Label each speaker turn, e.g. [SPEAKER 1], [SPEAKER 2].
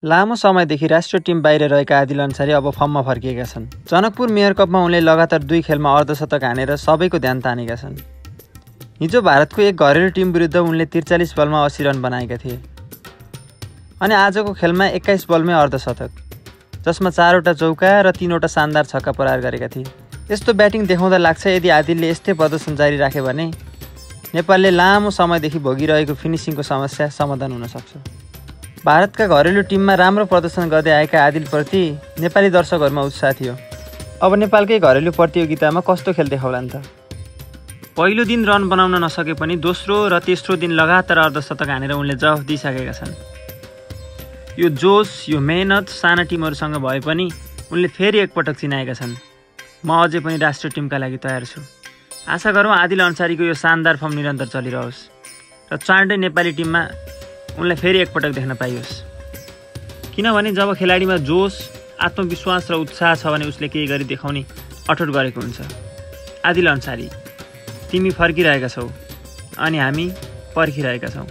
[SPEAKER 1] लामो समयदेखि राष्ट्रिय टिम बाहिर रहेका आदिल अन्सारी अब फर्ममा फर्किएका छन्। जनकपुर मेयर कपमा उनले लगातार 2 खेलमा अर्धशतक हानेर सबैको ध्यान तानेका छन्। हिजो भारतको एक घरेलु टिम विरुद्ध उनले 43 बलमा 80 रन बनाएका थिए अनि आजको खेलमा 21 बलमै अर्धशतक, जसमा 4 वटा चौका र 3 वटा शानदार छक्का प्रहार गरेका थिए। यस्तो ब्याटिङ देखाउँदा लाग्छ यदि आदिलले यस्तै प्रदर्शन जारी राखे भने नेपालले लामो समयदेखि भोगिरहेको फिनिसिङको समस्या समाधान हुन सक्छ। भारतका घरेलु टिममा राम्रो प्रदर्शन गर्दै आएका आदिलप्रति नेपाली दर्शकहरूमा उत्साह थियो। अब नेपालकै घरेलु प्रतियोगितामा कस्तो खेल देखाउलान् त? पहिलो दिन रन बनाउन नसके पनि दोस्रो र तेस्रो दिन लगातार अर्धशतक हानेर उनले जवाफ दिइसकेका छन्। यो जोस, यो मेहनत साना टिमहरूसँग भए पनि उनले फेरि एकपटक चिनाएका छन्। म अझै पनि राष्ट्रिय टिमका लागि तयार छु। आशा गरौँ आदिल अन्सारीको यो शानदार फर्म निरन्तर चलिरहोस् र चाँडै नेपाली टिममा उनलाई फेरि एकपटक देख्न पाइयोस्। किनभने जब खेलाडीमा जोस, आत्मविश्वास र उत्साह छ भने उसले केही गरी देखाउने अठोट गरेको हुन्छ। आदिल अन्सारी, तिमी फर्किरहेका छौ अनि हामी पर्खिरहेका छौँ।